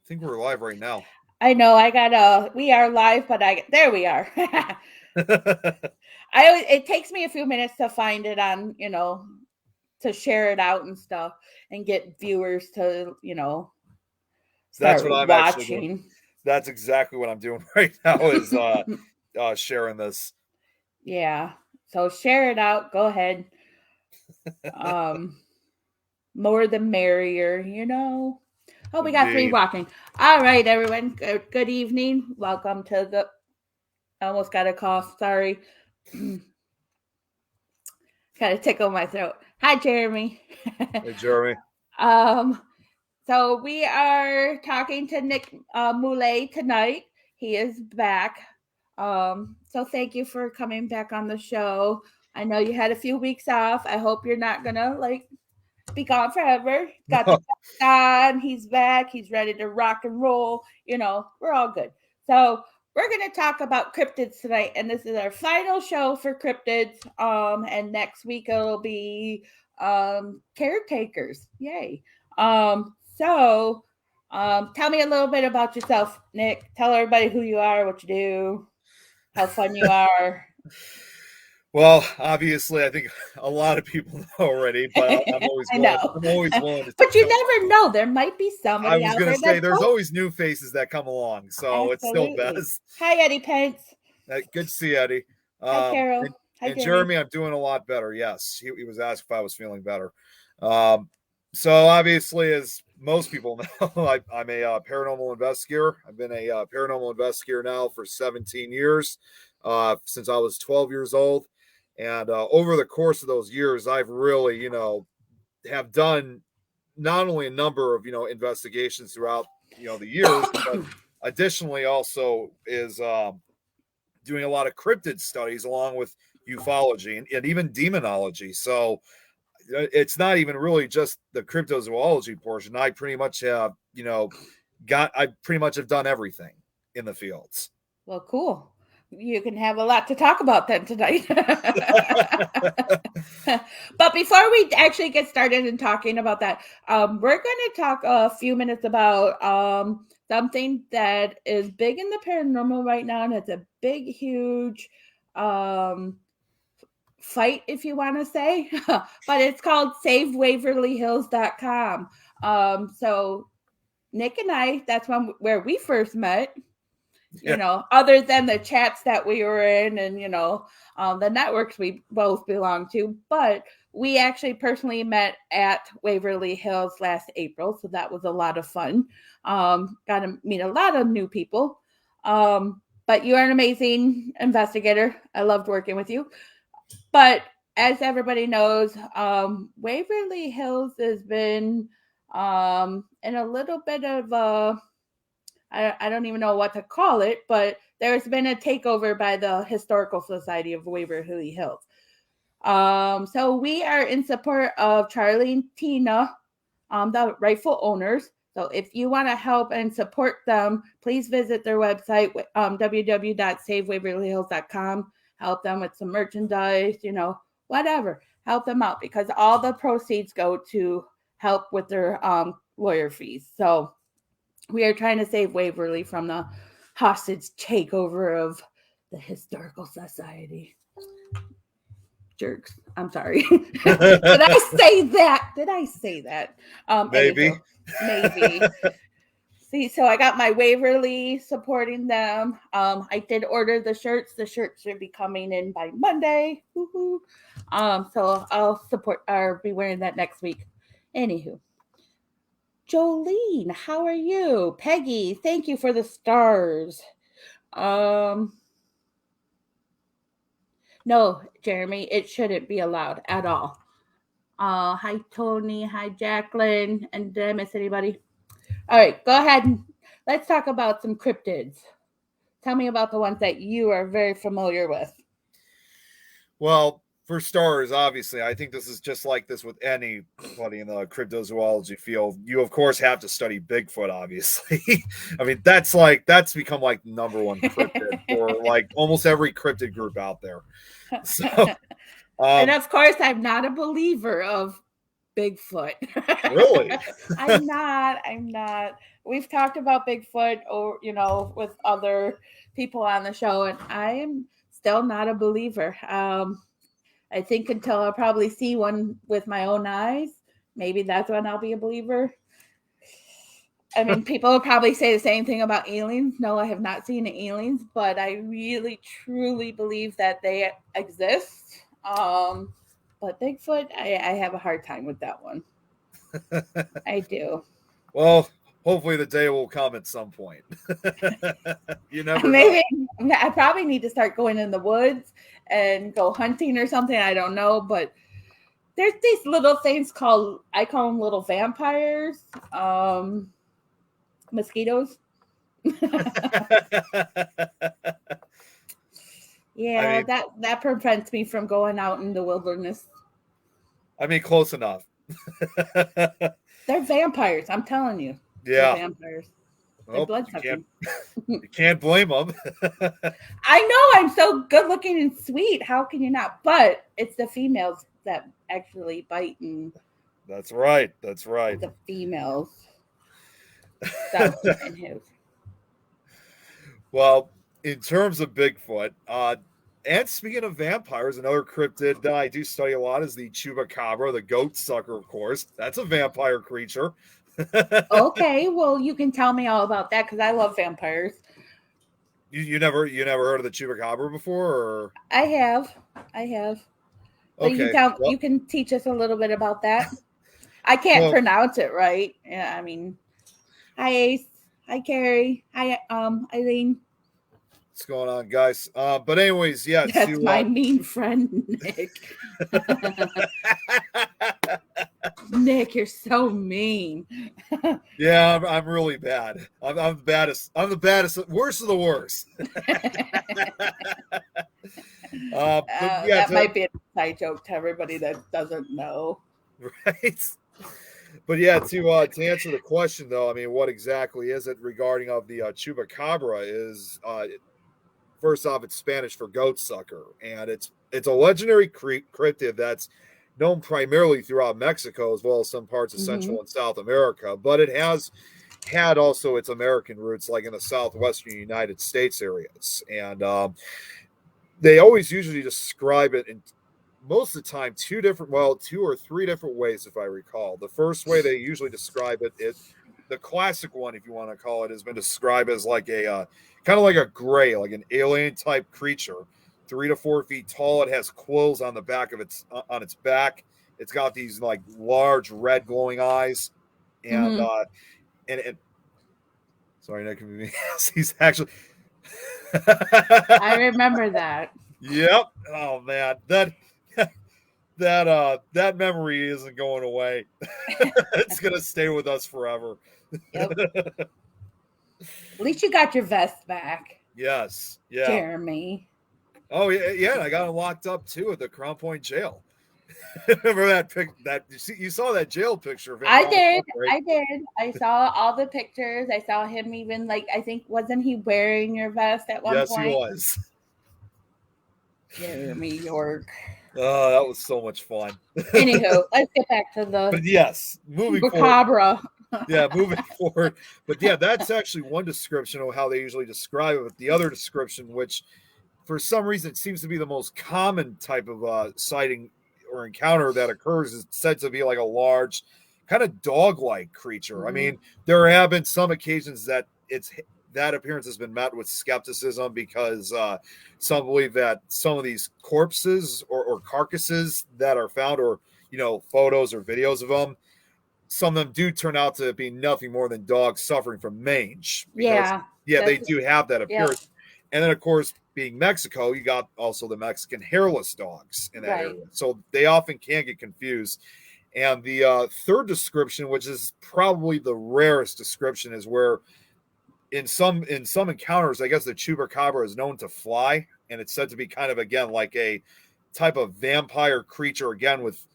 think we're live right now. I know we are live, but there we are. It takes me a few minutes to find it on, to share it out and stuff and get viewers to, That's start what I'm actually doing. watching. That's exactly what I'm doing right now is sharing this. Yeah. So share it out. Go ahead. Um, More the merrier. Oh, we got 3 Indeed. walking. All right, everyone. Good evening. Welcome to the. I almost got a cough. Sorry. Got a tickle my throat. Hi, Jeremy. Hey, Jeremy. um, so we are talking to Nick Moulet tonight. He is back. So thank you for coming back on the show. I know you had a few weeks off. I hope you're not gonna be gone forever. Got the on. He's back. He's ready to rock and roll. We're all good. So we're going to talk about cryptids tonight, and this is our final show for cryptids. And next week it'll be caretakers. Yay. So tell me a little bit about yourself, Nick. Tell everybody who you are, what you do, how fun you are. Well, obviously, I think a lot of people know already, but I'm always I willing. know. I'm always willing to. But you never know. There might be somebody I was out going there to say, that's there's always new faces that come along, so it's still Absolutely. best. Hi, Eddie Pence. Good to see Eddie. Hi, Carol. Hi, And Jeremy. Jeremy, I'm doing a lot better. Yes, he was asked if I was feeling better. So obviously, as most people know, I'm a paranormal investigator. I've been a paranormal investigator now for 17 years, since I was 12 years old. And over the course of those years, I've really, have done not only a number of, investigations throughout, the years, but additionally also is doing a lot of cryptid studies along with ufology and even demonology. So it's not even really just the cryptozoology portion. I pretty much have, I pretty much have done everything in the fields. Well, cool. You can have a lot to talk about then tonight. But before we actually get started in talking about that, we're going to talk a few minutes about something that is big in the paranormal right now, and it's a big, huge fight, if you want to say, but it's called SaveWaverlyHills.com. So Nick and I, that's where we first met. Other than the chats that we were in and, the networks we both belong to. But we actually personally met at Waverly Hills last April. So that was a lot of fun. Got to meet a lot of new people. But you are an amazing investigator. I loved working with you. But as everybody knows, Waverly Hills has been in a little bit of a, I don't even know what to call it, but there's been a takeover by the Historical Society of Waverly Hills. So we are in support of Charlie and Tina, the rightful owners. So if you want to help and support them, please visit their website, www.savewaverlyhills.com. Help them with some merchandise, whatever. Help them out because all the proceeds go to help with their lawyer fees. So we are trying to save Waverly from the hostage takeover of the Historical Society. Jerks. I'm sorry. Did I say that? Maybe. Maybe. See, so I got my Waverly supporting them. I did order the shirts. The shirts should be coming in by Monday. Woo-hoo. So I'll support or be wearing that next week. Anywho. Jolene, how are you? Peggy, thank you for the stars. No, Jeremy, it shouldn't be allowed at all. Hi, Tony. Hi, Jacqueline. And did I miss anybody? All right, go ahead and let's talk about some cryptids. Tell me about the ones that you are very familiar with. Well, for starters, obviously, I think this is just like this with anybody in the cryptozoology field. You, of course, have to study Bigfoot, obviously. I mean, that's become like number one cryptid for like almost every cryptid group out there. So, and of course, I'm not a believer of Bigfoot. Really? I'm not. We've talked about Bigfoot or, with other people on the show, and I am still not a believer. I think until I'll probably see one with my own eyes, maybe that's when I'll be a believer. I mean, people will probably say the same thing about aliens. No, I have not seen aliens, but I really, truly believe that they exist. But Bigfoot, I have a hard time with that one. I do. Well, hopefully the day will come at some point. You never Maybe know. I probably need to start going in the woods and go hunting or something. I don't know, but there's these little things I call them little vampires. Mosquitoes. Yeah, I mean, that prevents me from going out in the wilderness. I mean, close enough. They're vampires. I'm telling you. Yeah. They're vampires. They're Well, blood sucking. you can't blame them. I know I'm so good looking and sweet. How can you not? But it's the females that actually bite, and That's right. That's right. the females. That's and his. Well, in terms of Bigfoot, and speaking of vampires, another cryptid that I do study a lot is the chupacabra, the goat sucker, of course. That's a vampire creature. Okay, well, you can tell me all about that because I love vampires. You never heard of the chupacabra before, or? I have. But Okay. you can teach us a little bit about that. I can't pronounce it right. Yeah, I mean, hi Ace, hi Carrie, hi Eileen. What's going on, guys? But anyways, yeah. That's my mean friend, Nick. Nick, you're so mean. Yeah, I'm really bad. I'm the baddest. I'm the baddest. Worst of the worst. That might be a side joke to everybody that doesn't know. Right. But yeah, to answer the question though, I mean, what exactly is it regarding of the chupacabra? Is first off, it's Spanish for goat sucker, and it's a legendary cryptid that's known primarily throughout Mexico as well as some parts of Central and South America, but it has had also its American roots, like in the southwestern United States areas, and they always usually describe it in most of the time two or three different ways, if I recall. The first way they usually describe it, the classic one, if you want to call it, has been described as like a kind of like a gray, like an alien type creature, 3 to 4 feet tall. It has quills on the back of its back. It's got these like large red glowing eyes, and and sorry, Nick, he's actually. I remember that. Yep. Oh man, that memory isn't going away. It's gonna stay with us forever. Yep. At least you got your vest back. Yes. Yeah. Jeremy. Oh yeah. I got him locked up too at the Crown Point jail. Remember that you saw that jail picture of him? I did. I saw all the pictures. I saw him even I think wasn't he wearing your vest at one point? Yes, he was. Jeremy York. Oh, that was so much fun. Anywho, let's get back to the moving Chupacabra. Moving forward. But yeah, that's actually one description of how they usually describe it. But the other description, which for some reason it seems to be the most common type of sighting or encounter that occurs, is said to be like a large, kind of dog-like creature. I mean, there have been some occasions that that appearance has been met with skepticism because some believe that some of these corpses or carcasses that are found, or photos or videos of them, some of them do turn out to be nothing more than dogs suffering from mange. Because, they do have that appearance. Yeah. And then, of course, being Mexico, you got also the Mexican hairless dogs in that area. So they often can get confused. And the third description, which is probably the rarest description, is where in some encounters, I guess the chupacabra is known to fly. And it's said to be kind of, again, like a type of vampire creature, again, with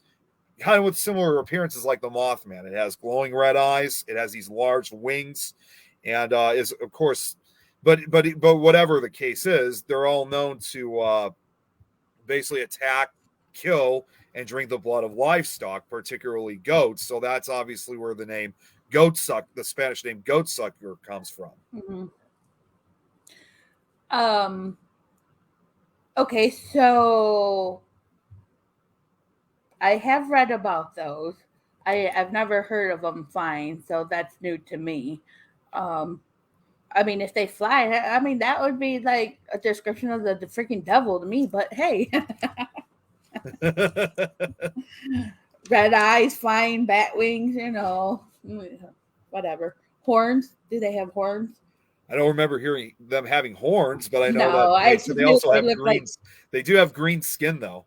similar appearances like the Mothman. It has glowing red eyes. It has these large wings, and is of course, but whatever the case is, they're all known to basically attack kill and drink the blood of livestock, particularly goats. So that's obviously where the name goat suck, the Spanish name goat sucker, comes from. Mm-hmm. Okay, so I have read about those. I've never heard of them flying, so that's new to me. Um, I mean, if they fly, I mean, that would be like a description of the freaking devil to me, but hey. Red eyes, flying bat wings, whatever. Horns. Do they have horns? I don't remember hearing them having horns, but I know No, that they also have green. Like, they do have green skin, though.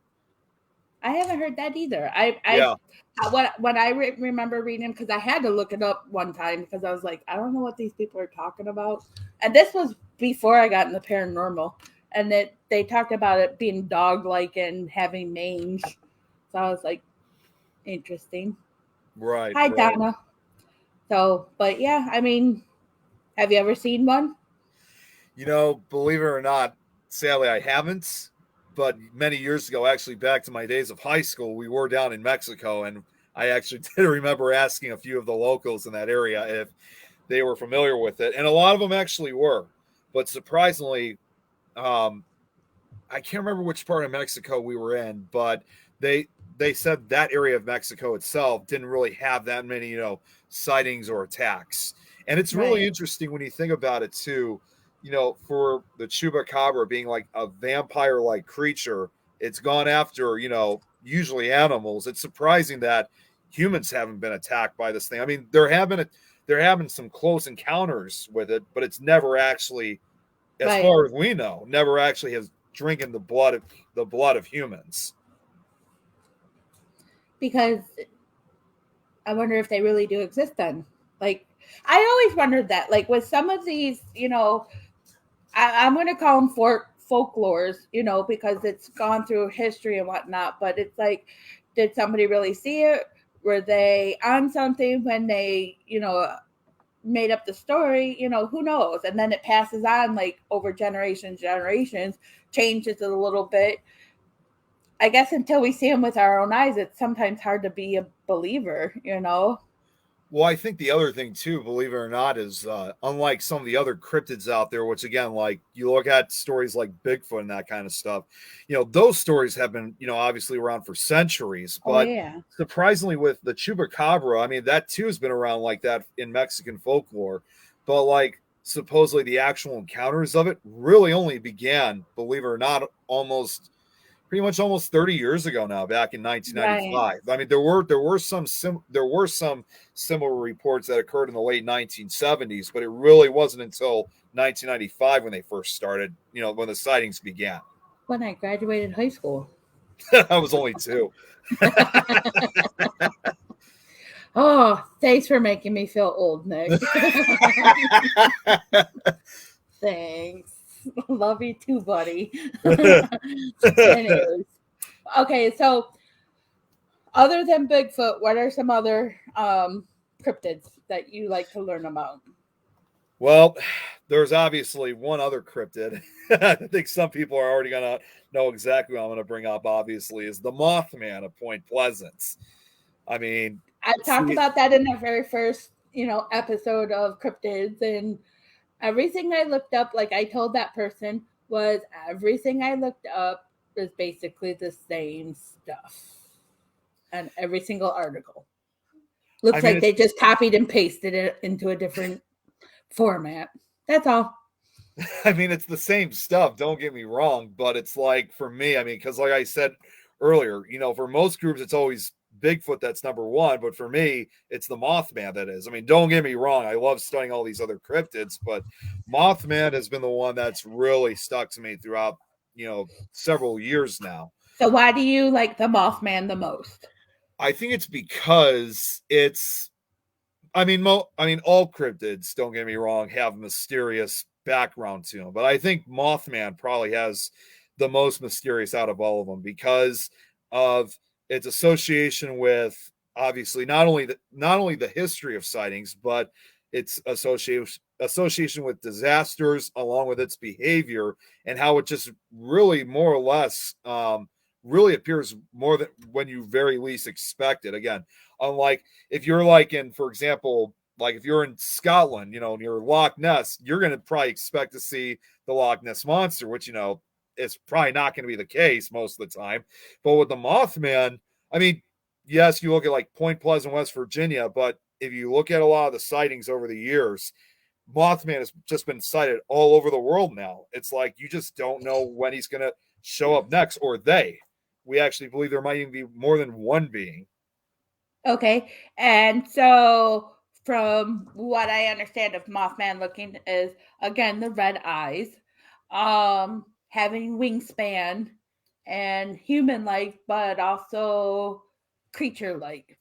I haven't heard that either. When I remember reading, because I had to look it up one time because I was like, I don't know what these people are talking about. And this was before I got in the paranormal, and they talked about it being dog-like and having mange. So I was like, interesting. Right. Hi, Donna. So, but yeah, I mean, have you ever seen one? Believe it or not, sadly, I haven't. But many years ago, actually back to my days of high school, we were down in Mexico, and I actually did remember asking a few of the locals in that area if they were familiar with it. And a lot of them actually were. But surprisingly, I can't remember which part of Mexico we were in, but they said that area of Mexico itself didn't really have that many, sightings or attacks. And it's really interesting when you think about it too. For the chupacabra being like a vampire-like creature, it's gone after, usually animals. It's surprising that humans haven't been attacked by this thing. I mean, there have been some close encounters with it, but it's never actually, as far as we know, never actually has drinking the blood of humans. Because I wonder if they really do exist then. Like, I always wondered that. Like, with some of these, I'm going to call them folklores, because it's gone through history and whatnot. But it's like, did somebody really see it? Were they on something when they, made up the story? Who knows? And then it passes on like over generations, changes it a little bit. I guess until we see them with our own eyes, it's sometimes hard to be a believer, Well, I think the other thing too, believe it or not, is unlike some of the other cryptids out there, which again, like you look at stories like Bigfoot and that kind of stuff, those stories have been, obviously around for centuries. But surprisingly, with the chupacabra, I mean, that too has been around like that in Mexican folklore. But like supposedly the actual encounters of it really only began, believe it or not, pretty much almost 30 years ago now, back in 1995. I mean, there were some similar reports that occurred in the late 1970s, but it really wasn't until 1995 when they first started, when the sightings began. When I graduated high school. I was only 2. Oh, thanks for making me feel old, Nick. Thanks. Love you too, buddy. Anyways. Okay, so other than Bigfoot, what are some other cryptids that you like to learn about? Well, there's obviously one other cryptid. I think some people are already going to know exactly what I'm going to bring up, obviously, is the Mothman of Point Pleasant. I mean, I talked about that in the very first, episode of cryptids, and everything I looked up, like I told that person, was everything I looked up was basically the same stuff. And every single article. Looks like they just copied and pasted it into a different format. That's all. I mean, it's the same stuff, don't get me wrong, but it's like, for me, I mean, because like I said earlier, for most groups, it's always Bigfoot that's number one, but for me, it's the Mothman that is. I mean, don't get me wrong, I love studying all these other cryptids, but Mothman has been the one that's really stuck to me throughout, several years now. So why do you like the Mothman the most? I think it's because I mean, all cryptids, don't get me wrong, have mysterious background to them, but I think Mothman probably has the most mysterious out of all of them because of its association with, obviously, not only the history of sightings, but its association with disasters, along with its behavior and how it just really more or less really appears more than when you very least expect it. Again, unlike if you're like in, for example, like if you're in Scotland, near Loch Ness, you're going to probably expect to see the Loch Ness monster, which is probably not going to be the case most of the time. But with the Mothman, I mean, yes, you look at like Point Pleasant, West Virginia, but if you look at a lot of the sightings over the years, Mothman has just been sighted all over the world now. It's like you just don't know when he's going to show up next, or they. We actually believe there might even be more than one being. Okay. And so, from what I understand of Mothman looking is, again, the red eyes, having wingspan and human-like, but also creature-like,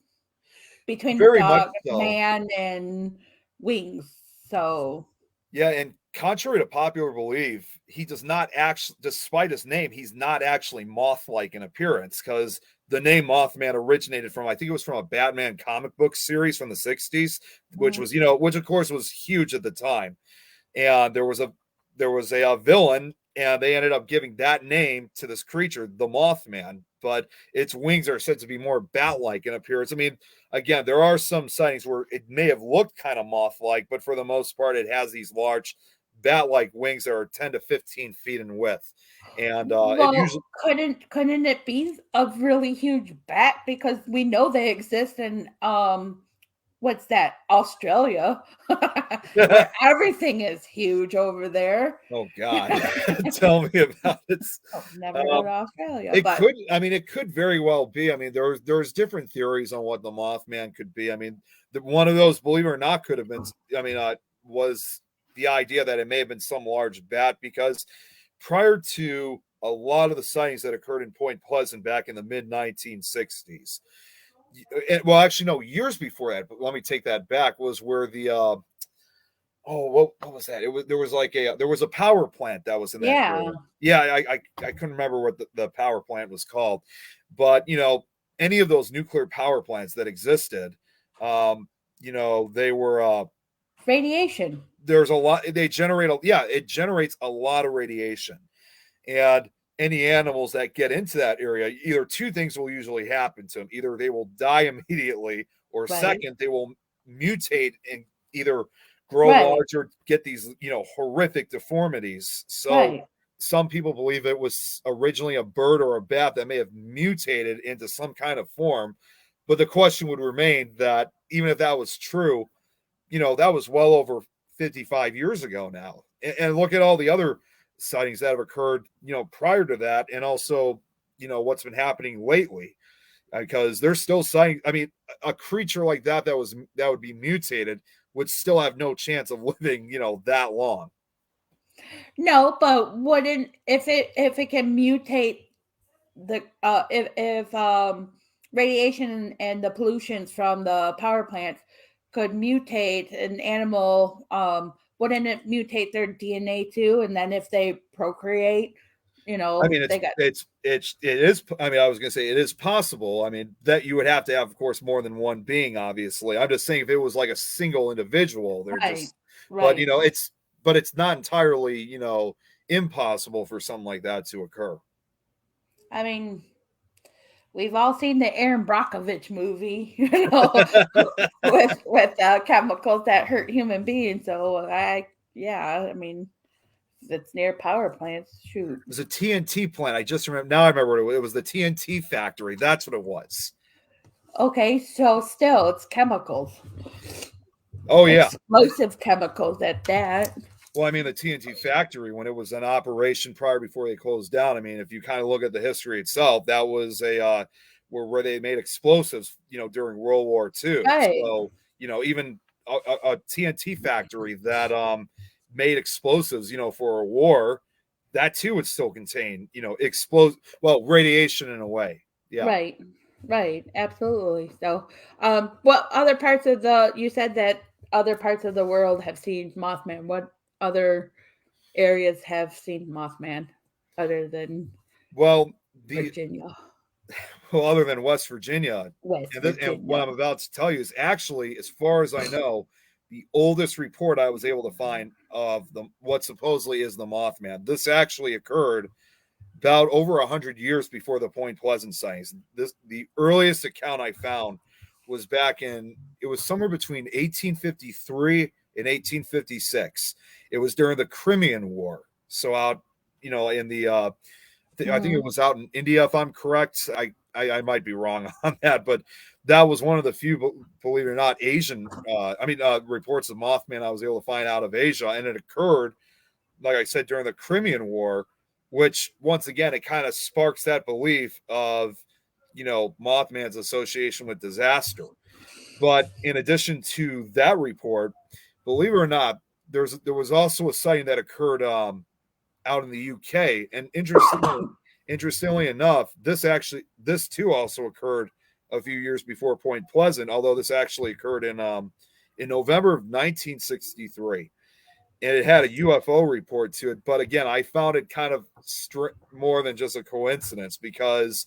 between Very much dog, so. man, and wings. So yeah, and contrary to popular belief, he does not actually, despite his name, he's not actually moth-like in appearance, because the name Mothman originated from, I think it was from a Batman comic book series from the 60s, which was, which of course was huge at the time. And there was a villain, and they ended up giving that name to this creature, the Mothman, but its wings are said to be more bat-like in appearance. I mean, again, there are some sightings where it may have looked kind of moth-like, but for the most part, it has these large bat-like wings that are 10 to 15 feet in width. And it usually couldn't it be a really huge bat, because we know they exist in what's that, Australia, where everything is huge over there. Oh God, tell me about it. I've never go to Australia. It could very well be. I mean, there's different theories on what the Mothman could be. I mean, one of those, believe it or not, could have been. I mean, was the idea that it may have been some large bat, because prior to a lot of the sightings that occurred in Point Pleasant back in the mid 1960s, well, actually, no, years before that. But let me take that back. Was where the what was that? There was a power plant that was in that area. Yeah, I couldn't remember what the power plant was called, but any of those nuclear power plants that existed, they were radiation. There's a lot. It generates a lot of radiation, and any animals that get into that area, either two things will usually happen to them: either they will die immediately, or second, they will mutate and either grow large or get these, horrific deformities. So some people believe it was originally a bird or a bat that may have mutated into some kind of form. But the question would remain that even if that was true, that was well over 55 years ago now. And look at all the other sightings that have occurred, prior to that. And also, what's been happening lately, because they're still sighting. I mean, a creature like that would be mutated would still have no chance of living, that long. No, but wouldn't, if it can mutate the if radiation and the pollutions from the power plants could mutate an animal, wouldn't it mutate their DNA too? And then if they procreate, I mean, it is. I mean, I was going to say it is possible. I mean, that you would have to have, of course, more than one being. Obviously, I'm just saying if it was like a single individual, but it's not entirely, impossible for something like that to occur. I mean, we've all seen the Aaron Brockovich movie, with chemicals that hurt human beings. So I mean, it's near power plants. Shoot, it was a TNT plant. I just remember now. I remember what it was. The TNT factory. That's what it was. Okay, so still, it's chemicals. Oh yeah, explosive chemicals at that. Well, I mean, the TNT factory, when it was in operation before they closed down, I mean, if you kind of look at the history itself, that was where they made explosives, during World War II. Right. So, even a TNT factory that made explosives, for a war, that too would still contain, radiation in a way. Yeah. Right. Absolutely. So, what other parts of you said that other parts of the world have seen Mothman? What other areas have seen Mothman other than Virginia? Well, other than West Virginia. And what I'm about to tell you is actually, as far as I know, the oldest report I was able to find of what supposedly is the Mothman. This actually occurred about over 100 years before the Point Pleasant sightings. The earliest account I found was it was somewhere between 1853 and 1856. It was during the Crimean War. So out, in the, I think it was out in India, if I'm correct. I might be wrong on that, but that was one of the few, believe it or not, reports of Mothman I was able to find out of Asia. And it occurred, like I said, during the Crimean War, which once again, it kind of sparks that belief of, Mothman's association with disaster. But in addition to that report, believe it or not, there was also a sighting that occurred out in the UK. And interestingly enough, this too also occurred a few years before Point Pleasant, although this actually occurred in November of 1963. And it had a UFO report to it. But again, I found it kind of more than just a coincidence because,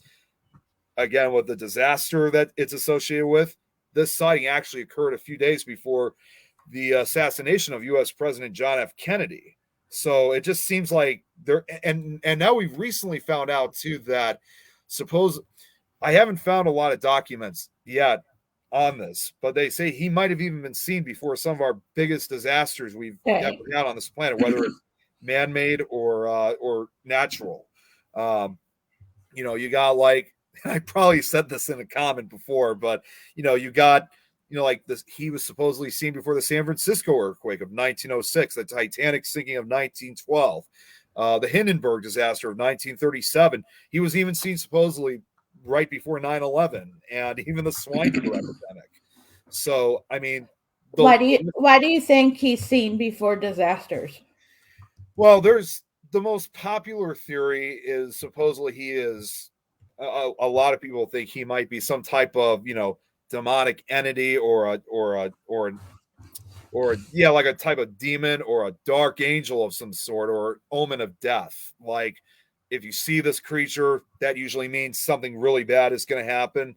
again, with the disaster that it's associated with, this sighting actually occurred a few days before the assassination of U.S. President John F. Kennedy. So it just seems like and now we've recently found out too that I haven't found a lot of documents yet on this, but they say he might have even been seen before some of our biggest disasters we've ever had on this planet, whether it's man-made or natural. You got I probably said this in a comment before, but you got like this. He was supposedly seen before the San Francisco earthquake of 1906, the Titanic sinking of 1912, the Hindenburg disaster of 1937. He was even seen supposedly right before 9/11, and even the swine flu epidemic. So, I mean, why do you think he's seen before disasters? Well, there's the most popular theory is supposedly he is. A lot of people think he might be some type of demonic entity or like a type of demon or a dark angel of some sort or omen of death. Like, if you see this creature, that usually means something really bad is going to happen.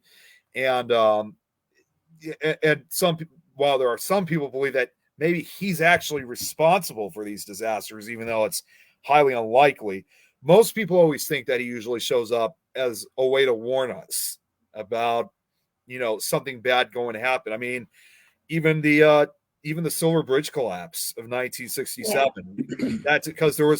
And while there are some people believe that maybe he's actually responsible for these disasters, even though it's highly unlikely, most people always think that he usually shows up as a way to warn us about, something bad going to happen. I mean, even the Silver Bridge collapse of 1967. That's because there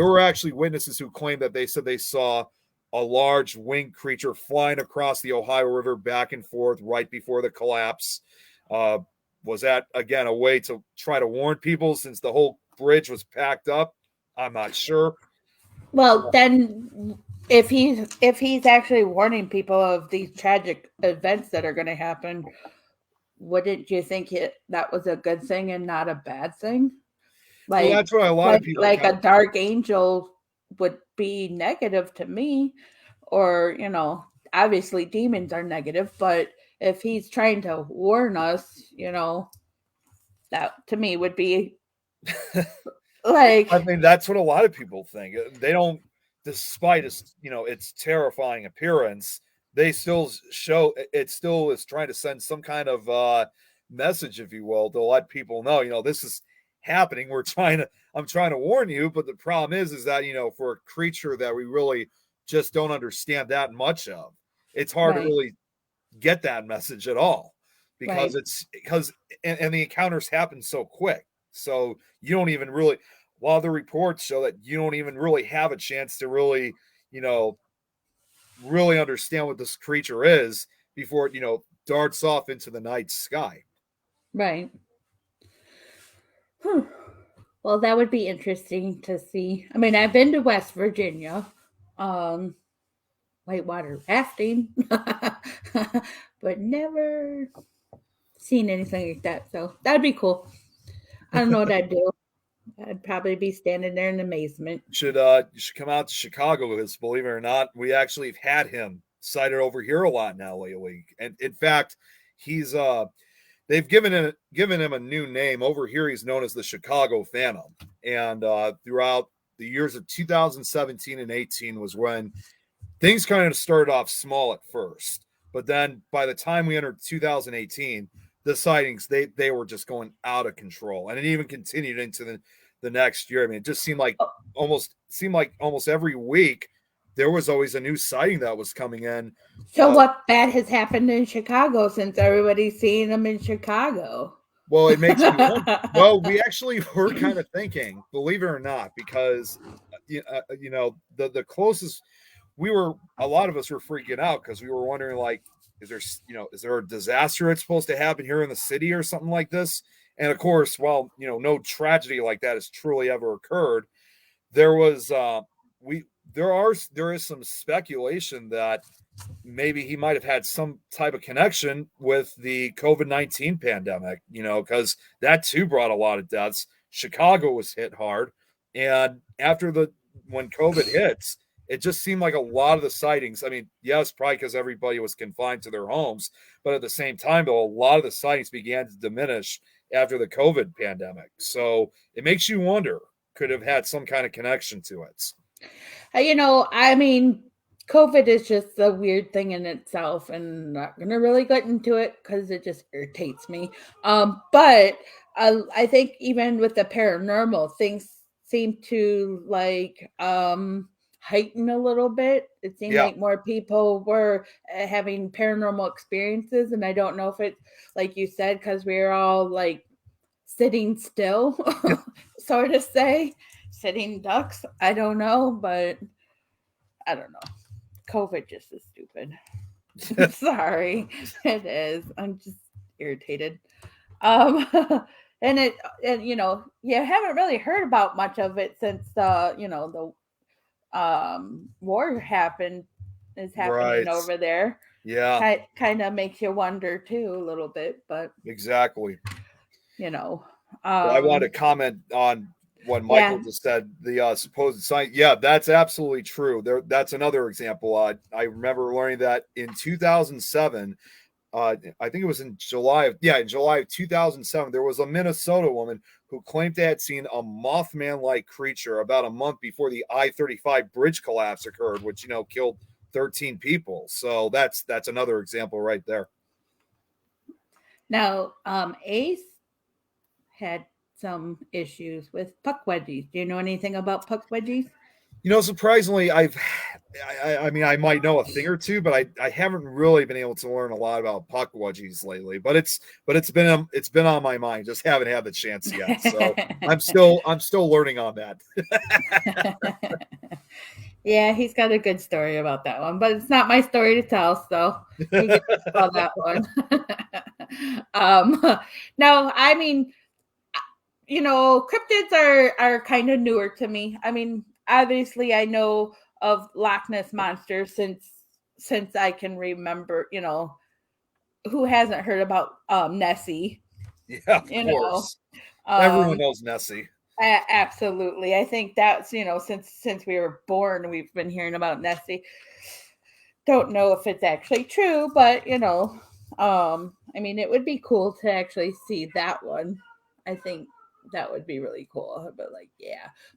were actually witnesses who claimed that they said they saw a large winged creature flying across the Ohio River back and forth right before the collapse. Was that again a way to try to warn people since the whole bridge was packed up? I'm not sure. Well, then if he's actually warning people of these tragic events that are going to happen, wouldn't you think that was a good thing and not a bad thing? Like, well, that's what a lot of people like a dark angel would be negative to me, or obviously demons are negative, but if he's trying to warn us, that to me would be like. I mean, that's what a lot of people think. They don't, despite its terrifying appearance, they still show it still is trying to send some kind of message, if you will, to let people know, this is happening. I'm trying to warn you, but the problem is that, for a creature that we really just don't understand that much of, it's hard to really get that message at all because and the encounters happen so quick. So you don't even really, a lot of the reports show that you don't even really have a chance to really, really understand what this creature is before it, darts off into the night sky. Right. Well, that would be interesting to see. I mean, I've been to West Virginia, whitewater rafting, but never seen anything like that. So that'd be cool. I don't know what I'd do. I'd probably be standing there in amazement. You should come out to Chicago because, believe it or not, we actually have had him sighted over here a lot now lately. And in fact, he's they've given him a new name. Over here, he's known as the Chicago Phantom. And throughout the years of 2017 and 18 was when things kind of started off small at first. But then by the time we entered 2018, the sightings, they were just going out of control. And it even continued into the next year. I mean, it just seemed like almost every week there was always a new sighting that was coming in. So what bad has happened in Chicago since everybody's seeing them in Chicago? Well, it makes me wonder. Well, we actually were kind of thinking, believe it or not, because the closest a lot of us were freaking out because we were wondering, like, is there a disaster that's supposed to happen here in the city or something like this? And of course, while no tragedy like that has truly ever occurred, there was there is some speculation that maybe he might have had some type of connection with the COVID-19 pandemic, because that too brought a lot of deaths. Chicago was hit hard. And when COVID hits, it just seemed like a lot of the sightings. I mean, yes, probably because everybody was confined to their homes, but at the same time, though, a lot of the sightings began to diminish after the COVID pandemic. So it makes you wonder, could have had some kind of connection to it. I mean, COVID is just a weird thing in itself, and I'm not going to really get into it because it just irritates me. But I think even with the paranormal, things seem to heighten a little bit. It seemed like more people were having paranormal experiences, and I don't know if it's like you said, because we were all like sitting still, so to say, sitting ducks. I don't know, but I don't know. COVID just is stupid. Sorry, it is. I'm just irritated. And you haven't really heard about much of it since the war is happening over there. Yeah, kind of makes you wonder too a little bit, but exactly. I want to comment on what Michael just said, the supposed sign. Yeah, that's absolutely true. That's another example. I remember learning that in 2007. I think it was in July of 2007, there was a Minnesota woman who claimed to have seen a Mothman-like creature about a month before the I-35 bridge collapse occurred, which killed 13 people. So that's another example right there. Now, Ace had some issues with puck wedgies. Do you know anything about puck wedgies? Surprisingly, I mean, I might know a thing or two, but I haven't really been able to learn a lot about puck wedgies lately. But it's been on my mind. Just haven't had the chance yet. So I'm still learning on that. Yeah, he's got a good story about that one, but it's not my story to tell, so he gets to tell that one. No, I mean, cryptids are kind of newer to me. I mean, obviously I know of Loch Ness Monster since I can remember. Who hasn't heard about Nessie? Yeah, of course. Everyone knows Nessie. Absolutely. I think that's since we were born, we've been hearing about Nessie. Don't know if it's actually true, but I mean, it would be cool to actually see that one. I think that would be really cool. But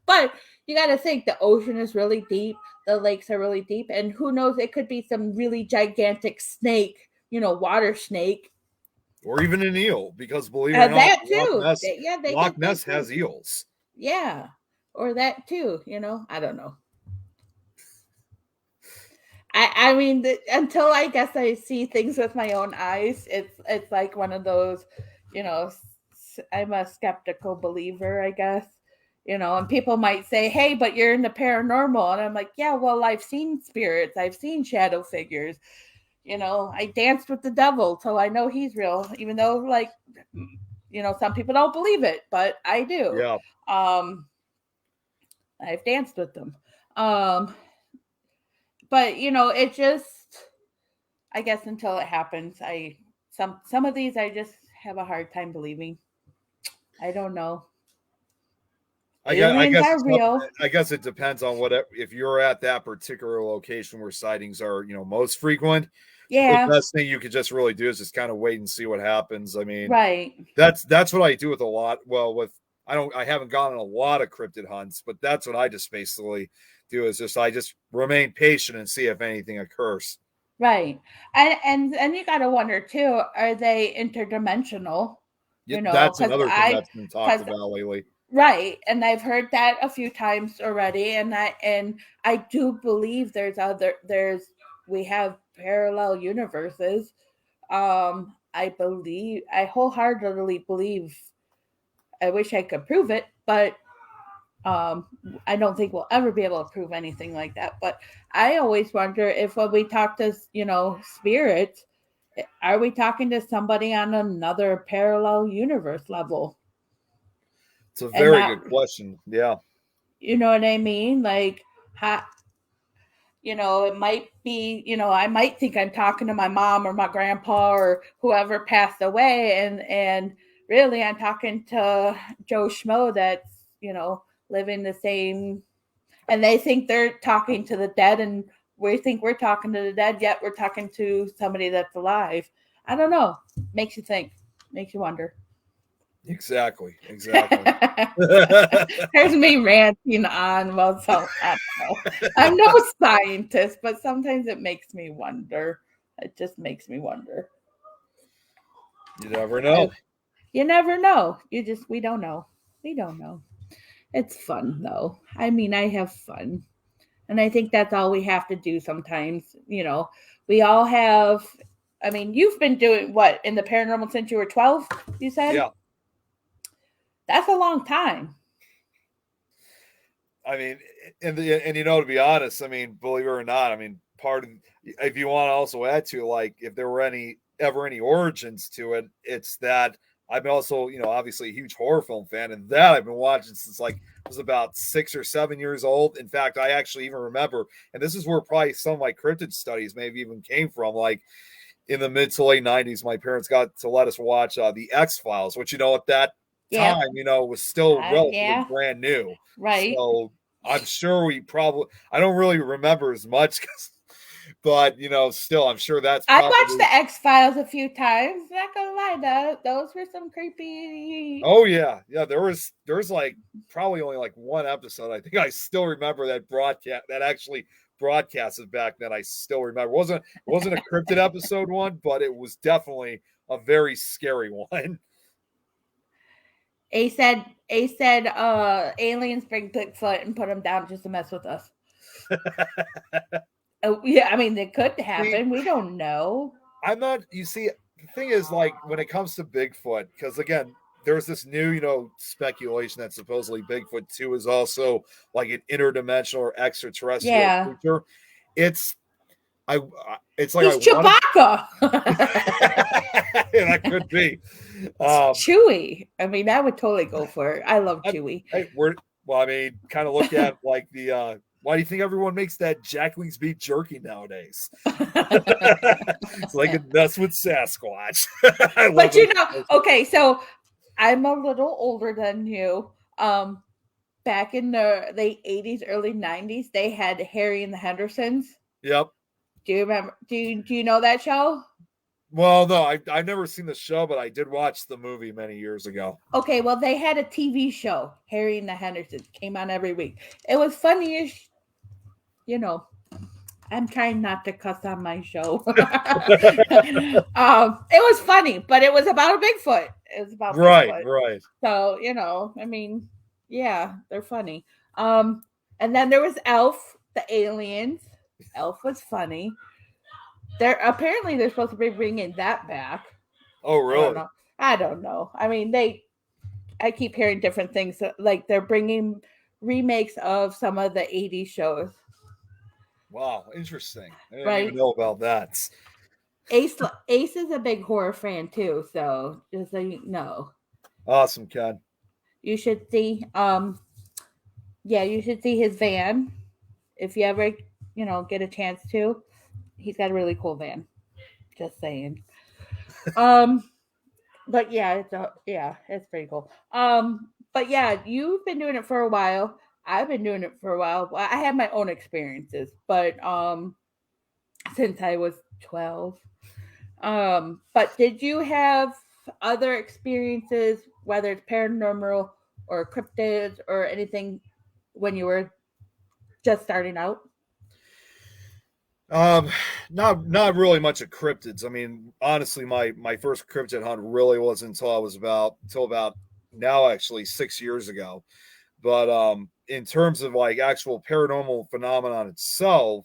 but you got to think the ocean is really deep, the lakes are really deep, and who knows, it could be some really gigantic snake, water snake, or even an eel, because believe it or not, that too. Loch Ness has eels. Yeah, or that too. I don't know. I mean, until I guess I see things with my own eyes, it's like one of those, I'm a skeptical believer, I guess, and people might say, hey, but you're in the paranormal. And I'm like, yeah, well, I've seen spirits. I've seen shadow figures. I danced with the devil, so I know he's real, even though some people don't believe it, but I do. Yeah. I've danced with them. But it just, I guess until it happens, some of these I just have a hard time believing. I don't know. I guess it depends on if you're at that particular location where sightings are, most frequent. Yeah. The best thing you could just really do is just kind of wait and see what happens. I mean, right. That's what I do with a lot. Well, I haven't gone on a lot of cryptid hunts, but that's what I just basically do is I just remain patient and see if anything occurs. Right. And you got to wonder too, are they interdimensional? That's another thing that's been talked about lately. Right, and I've heard that a few times already, and I do believe there's we have parallel universes. I wholeheartedly believe. I wish I could prove it, but um, I don't think we'll ever be able to prove anything like that. But I always wonder if when we talk to spirits, are we talking to somebody on another parallel universe level? It's a And very not, good question. Yeah. you know what I mean? Like, how, it might be, I might think I'm talking to my mom or my grandpa or whoever passed away, and really I'm talking to Joe Schmo that's, living the same, and they think they're talking to the dead, and we think we're talking to the dead, yet we're talking to somebody that's alive. I don't know. Makes you think. Makes you wonder. Exactly. There's me ranting on. Well, so I don't know. I'm no scientist, but sometimes it makes me wonder. It just makes me wonder. You never know. You never know. We don't know. We don't know. It's fun though. I mean, I have fun. And I think that's all we have to do sometimes. We all have. I mean, you've been doing what in the paranormal since you were 12, you said? Yeah. That's a long time. I mean, and to be honest, I mean, believe it or not, I mean, part of, if you want to also add to, like, if there were any origins to it, it's that I'm also, obviously a huge horror film fan, and that I've been watching since like I was about 6 or 7 years old. In fact, I actually even remember, and this is where probably some of my cryptid studies maybe even came from, like in the mid to late 90s, my parents got to let us watch the X-Files, which, at that time, was still relatively brand new. Right. So I'm sure I don't really remember as much, but still, I'm sure that's. I watched the X-Files a few times. Not gonna lie, those were some creepy. Oh yeah. There was like probably only like one episode. I think I still remember that broadcast that actually broadcasted back then. I still remember. It wasn't a cryptid episode one, but it was definitely a very scary one. A said aliens bring Bigfoot and put him down just to mess with us. Yeah, I mean, it could happen. We don't know. I'm not, you see, the thing is, like, when it comes to Bigfoot, because again, there's this new, speculation that supposedly Bigfoot 2 is also like an interdimensional or extraterrestrial creature. It's like he's Chewbacca. That could be. Chewie. I mean, I would totally go for it. I love Chewie. Kind of look at like the. Why do you think everyone makes that Jack Wings beef jerky nowadays? It's like a mess with Sasquatch. But okay, so I'm a little older than you. Back in the late 80s, early 90s, they had Harry and the Hendersons. Yep. Do you remember? Do you know that show? Well, no, I've never seen the show, but I did watch the movie many years ago. Okay, well, they had a TV show, Harry and the Hendersons, came on every week. It was funny-ish. I'm trying not to cuss on my show. It was funny, but it was about a Bigfoot. It was about Bigfoot. Right. So, I mean, yeah, they're funny. And then there was Elf, the aliens. Elf was funny. They're supposed to be bringing that back. Oh, really? I don't know. I mean, I keep hearing different things. Like they're bringing remakes of some of the 80s shows. Wow, interesting. I didn't even know about that. Ace is a big horror fan too, so just so you know. Awesome, Ken. You should see you should see his van if you ever, get a chance to. He's got a really cool van. Just saying. But yeah, it's pretty cool. But yeah, you've been doing it for a while. I've been doing it for a while. I have my own experiences, but since I was 12. But did you have other experiences, whether it's paranormal or cryptids or anything, when you were just starting out? Not really much of cryptids. I mean, honestly, my first cryptid hunt really wasn't until about now actually 6 years ago. But in terms of like actual paranormal phenomenon itself,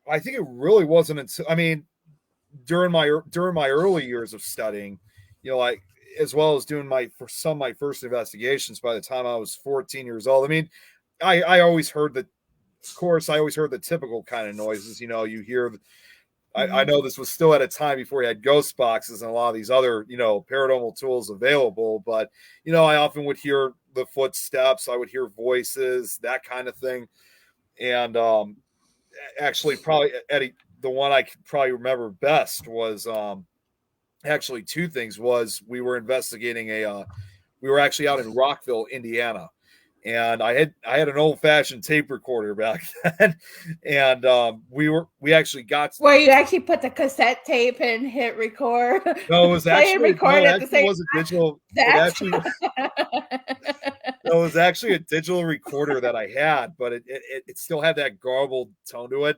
I think it really wasn't until, I mean, during my early years of studying, like as well as doing some of my first investigations by the time I was 14 years old. I mean, I always heard the, of course, I always heard the typical kind of noises. You hear. I know this was still at a time before you had ghost boxes and a lot of these other, paranormal tools available. But, I often would hear the footsteps. I would hear voices, that kind of thing. And actually, probably, Eddie, the one I could probably remember best was actually two things. Was we were investigating we were actually out in Rockville, Indiana, and I had an old fashioned tape recorder back then, and we actually got where you actually put the cassette tape and hit record. No, it was actually record no, at the same was a digital. It was actually a digital recorder that I had, but it still had that garbled tone to it.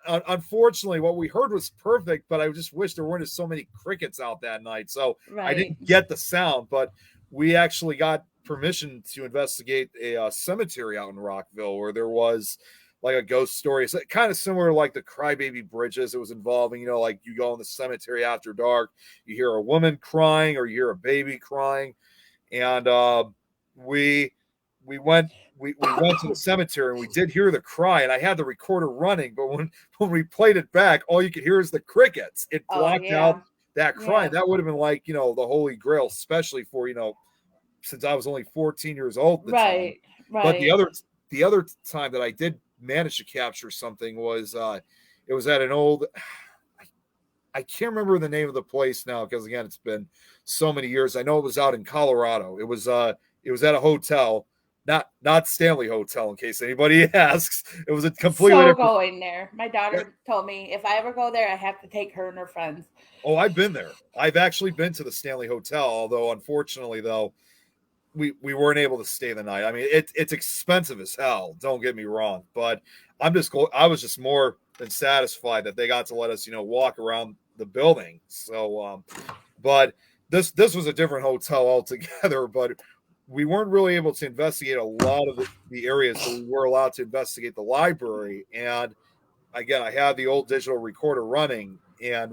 Unfortunately, what we heard was perfect, but I just wish there weren't so many crickets out that night, so I didn't get the sound. But we actually got permission to investigate a cemetery out in Rockville where there was like a ghost story. It's kind of similar to like the Crybaby Bridges. It was involving, like you go in the cemetery after dark, you hear a woman crying or you hear a baby crying, and we went to the cemetery and we did hear the cry, and I had the recorder running, but when we played it back, all you could hear is the crickets. It blocked out that cry. Yeah. That would have been like, the Holy Grail, especially for, since I was only 14 years old at the time. But the other time that I did manage to capture something was it was at an old, I can't remember the name of the place now because again it's been so many years. I know it was out in Colorado. It was at a hotel, not Stanley Hotel in case anybody asks. It was a completely different... going there. My daughter told me if I ever go there, I have to take her and her friends. Oh, I've been there. I've actually been to the Stanley Hotel, although unfortunately though we weren't able to stay the night. I mean, it's expensive as hell. Don't get me wrong, but I was just more than satisfied that they got to let us, walk around the building. So, but this was a different hotel altogether. But we weren't really able to investigate a lot of the areas that we were allowed to investigate the library. And again, I had the old digital recorder running, and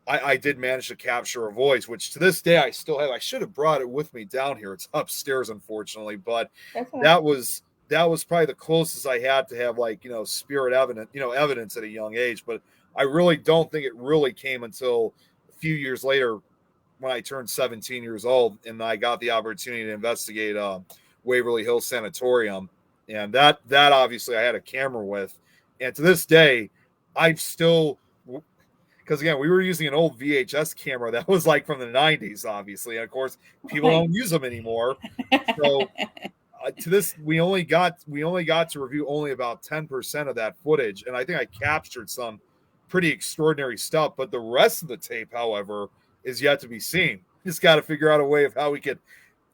I did manage to capture a voice, which to this day I still have. I should have brought it with me down here. It's upstairs, unfortunately, but that was probably the closest I had to have like, spirit evidence at a young age. But I really don't think it really came until a few years later when I turned 17 years old and I got the opportunity to investigate Waverly Hills Sanatorium. And that obviously I had a camera with. And to this day, I'm still... Because again, we were using an old VHS camera that was like from the 90s, obviously. And of course, people don't use them anymore. So to this, we only got to review only about 10% of that footage. And I think I captured some pretty extraordinary stuff. But the rest of the tape, however, is yet to be seen. Just got to figure out a way of how we could,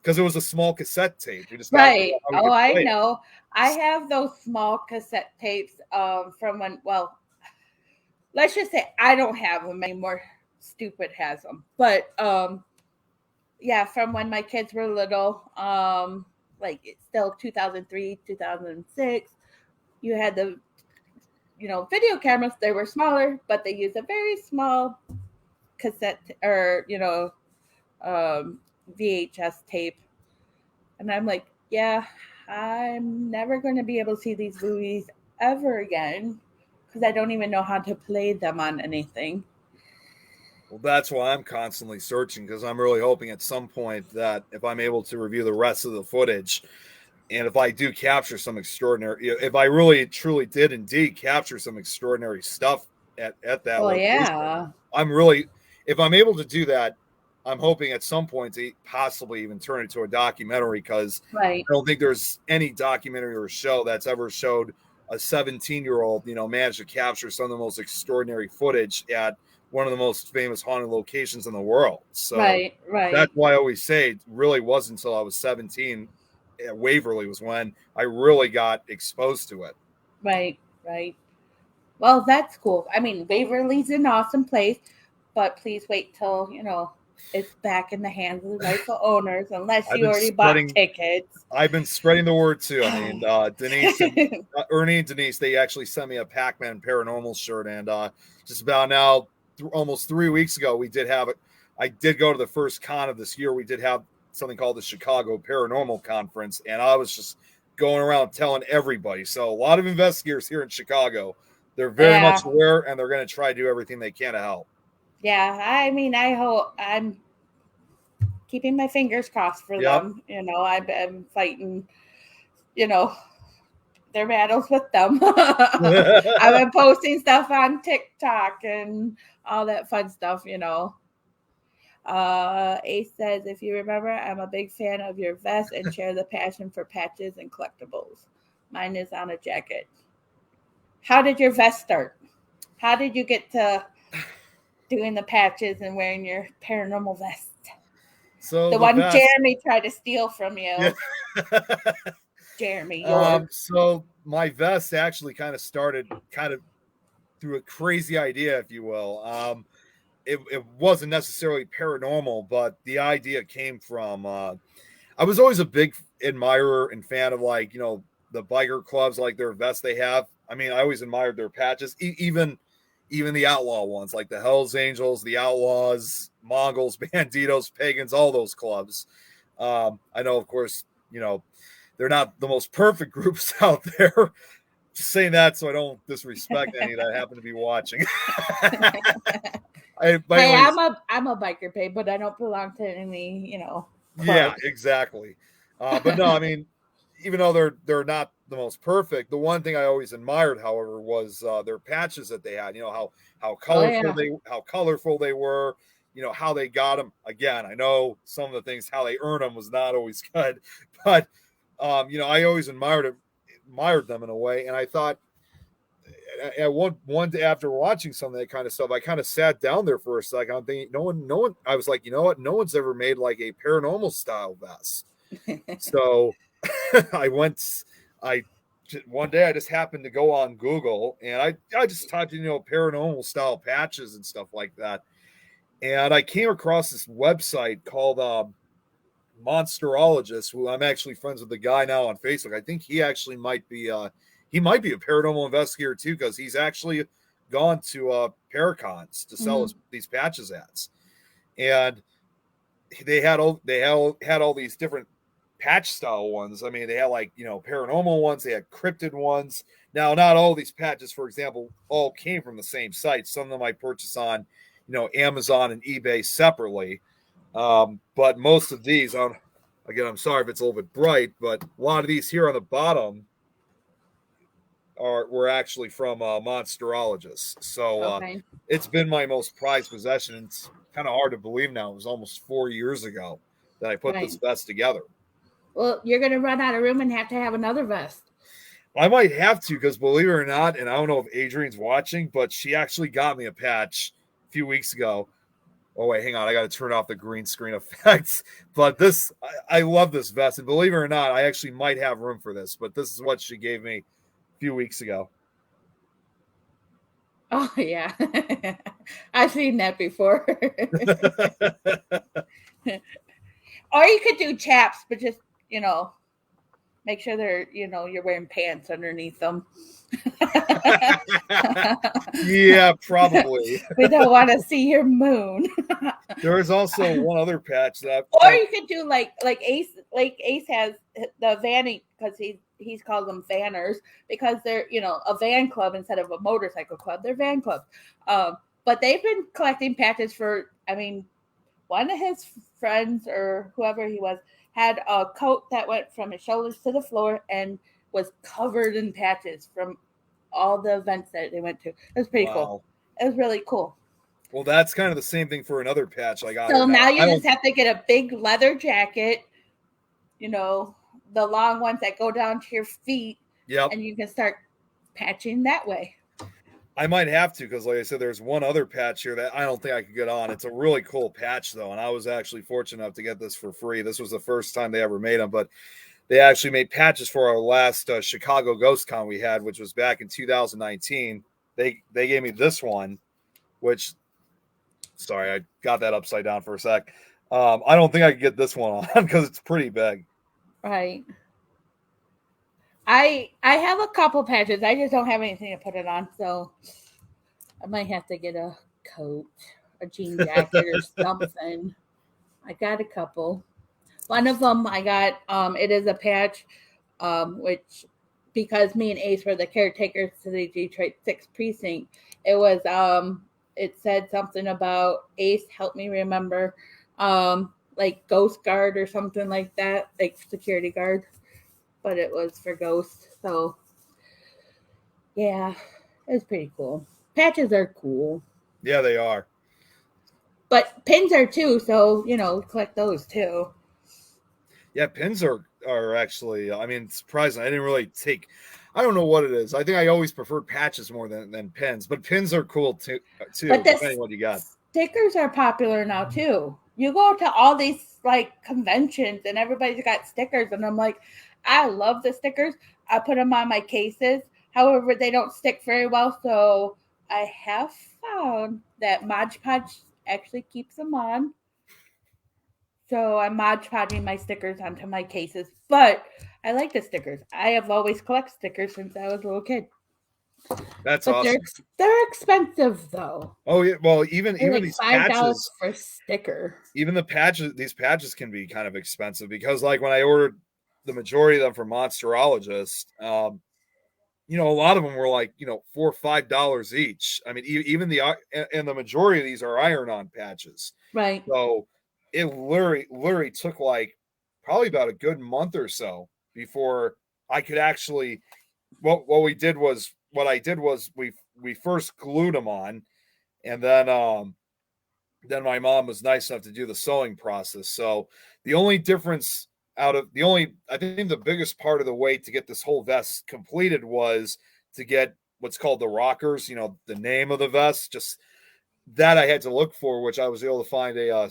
because it was a small cassette tape. We just right. Oh, I know. I have those small cassette tapes from when, well, let's just say I don't have them anymore. Stupid has them. But yeah, from when my kids were little, like it's still 2003, 2006, you had the, video cameras. They were smaller, but they used a very small cassette or, VHS tape. And I'm like, yeah, I'm never going to be able to see these movies ever again, because I don't even know how to play them on anything. Well, that's why I'm constantly searching, because I'm really hoping at some point that if I'm able to review the rest of the footage, and if I do capture some extraordinary, if I really truly did indeed capture some extraordinary stuff at that location, yeah. If I'm able to do that, I'm hoping at some point to possibly even turn it into a documentary, because I don't think there's any documentary or show that's ever showed a 17-year-old, managed to capture some of the most extraordinary footage at one of the most famous haunted locations in the world. So that's why I always say it really wasn't until I was 17 at Waverly was when I really got exposed to it. Right. Well, that's cool. I mean, Waverly's an awesome place, but please wait till, it's back in the hands of the rightful owners, unless I've you been already bought spreading- tickets. I've been spreading the word too. I mean, Denise and Ernie and Denise, they actually sent me a Pac-Man Paranormal shirt, and just about now, almost 3 weeks ago, we did have it. I did go to the first con of this year. We did have something called the Chicago Paranormal Conference, and I was just going around telling everybody. So a lot of investigators here in Chicago, they're very much aware, and they're going to try to do everything they can to help. Yeah, I mean, I hope I'm keeping my fingers crossed for them. You know, I've been fighting, you know, their battles with them. I've been posting stuff on TikTok and all that fun stuff, you know. Ace says, if you remember, I'm a big fan of your vest and share the passion for patches and collectibles. Mine is on a jacket. How did your vest start? How did you get to doing the patches and wearing your paranormal vest? So the one vest, Jeremy tried to steal from you. Yeah. Jeremy. So my vest actually kind of started through a crazy idea, if you will. It wasn't necessarily paranormal, but the idea came from I was always a big admirer and fan of, like, you know, the biker clubs, like their vests they have. I mean, I always admired their patches, even the outlaw ones, like the Hells Angels, the Outlaws, Mongols, Banditos, Pagans, all those clubs. I know, of course, you know, they're not the most perfect groups out there. Just saying that so I don't disrespect any that happen to be watching. I'm a biker pay, but I don't belong to any, you know, club. Yeah, exactly. But no, I mean, even though they're not the most perfect, the one thing I always admired, however, was their patches that they had. You know, how colorful they were. You know, how they got them. Again, I know some of the things how they earn them was not always good, but you know, I always admired them in a way, and I thought at one day after watching some of that kind of stuff, I kind of sat down there for a second. I'm thinking, no one. I was like, you know what? No one's ever made like a paranormal style vest. So one day I just happened to go on Google and I just typed in, you know, paranormal style patches and stuff like that, and I came across this website called Monsterologist, who I'm actually friends with the guy now on Facebook. I think he actually might be a paranormal investigator too, because he's actually gone to Paracons to sell these patches at, and they had all these different patch style ones. I mean, they had, like, you know, paranormal ones, they had cryptid ones. Now, not all these patches, for example, all came from the same site. Some of them I purchased on, you know, Amazon and eBay separately. But most of these, again, I'm sorry if it's a little bit bright, but a lot of these here on the bottom were actually from Monsterologists. So it's been my most prized possession. It's kind of hard to believe now. It was almost 4 years ago that I put this vest together. Well, you're going to run out of room and have to have another vest. I might have to, because believe it or not, and I don't know if Adrian's watching, but she actually got me a patch a few weeks ago. Oh, wait, hang on. I got to turn off the green screen effects. But I love this vest. And believe it or not, I actually might have room for this. But this is what she gave me a few weeks ago. Oh, yeah. I've seen that before. Or you could do chaps, but just, you know, make sure they're, you know, you're wearing pants underneath them. Yeah, probably. We don't want to see your moon. There is also one other patch that. Or you could do like Ace. Like Ace has the vanning, because he's called them vanners, because they're, you know, a van club instead of a motorcycle club. They're van clubs. But they've been collecting patches for, I mean, one of his friends or whoever he was had a coat that went from his shoulders to the floor and was covered in patches from all the events that they went to. It was pretty cool. It was really cool. Well, that's kind of the same thing for another patch I got. So now you just have to get a big leather jacket, you know, the long ones that go down to your feet. Yep. And you can start patching that way. I might have to, because like I said, there's one other patch here that I don't think I could get on. It's a really cool patch, though, and I was actually fortunate enough to get this for free. This was the first time they ever made them, but they actually made patches for our last Chicago Ghost Con we had, which was back in 2019. They gave me this one, which Sorry, I got that upside down for a sec. I don't think I could get this one on because it's pretty big. Right. I have a couple patches. I just don't have anything to put it on, so I might have to get a coat, a jean jacket, or something. I got a couple. One of them I got. It is a patch, which because me and Ace were the caretakers to the Detroit 6th precinct. It was. It said something about Ace. Help me remember. Like Ghost Guard or something like that, like security guard. But it was for Ghost. So, yeah, it was pretty cool. Patches are cool. Yeah, they are. But pins are too, so, collect those too. Yeah, pins are actually, I mean, surprising. I didn't really take, I don't know what it is. I think I always preferred patches more than pins, but pins are cool too But depending what you got. Stickers are popular now too. You go to all these like conventions and everybody's got stickers, and I'm like, I love the stickers. I put them on my cases. However, they don't stick very well, so I have found that Mod Podge actually keeps them on. So I'm Mod Podging my stickers onto my cases, but I like the stickers. I have always collected stickers since I was a little kid. That's But awesome. they're expensive though. Oh yeah, well even like these $5 patches for a sticker. Even the patches, these patches can be kind of expensive because like when I ordered the majority of them from Monsterologist, a lot of them were like, $4 or $5 each. I mean, even the majority of these are iron-on patches. Right. So it literally took like probably about a good month or so before I could actually. What I did was we first glued them on, and then my mom was nice enough to do the sewing process. So the only difference I think the biggest part of the way to get this whole vest completed was to get what's called the rockers, the name of the vest, just that I had to look for, which I was able to find a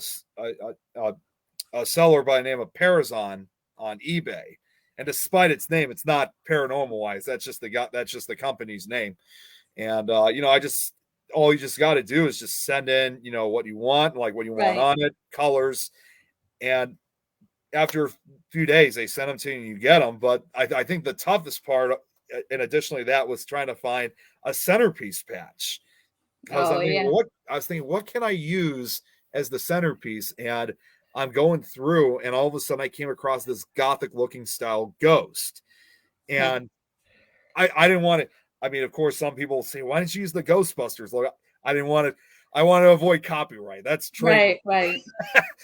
seller by the name of Parazon on eBay. And despite its name, it's not Paranormalized. That's just the company's name. And all you just got to do is just send in, what you want, like what you want on it, colors, and after a few days they send them to you and you get them. But I think the toughest part, and additionally, that was trying to find a centerpiece patch. Because I was thinking, what can I use as the centerpiece? And I'm going through, and all of a sudden I came across this gothic looking style ghost. And I didn't want it. I mean, of course, some people say, why didn't you use the Ghostbusters logo? I didn't want it. I want to avoid copyright. That's true. Right.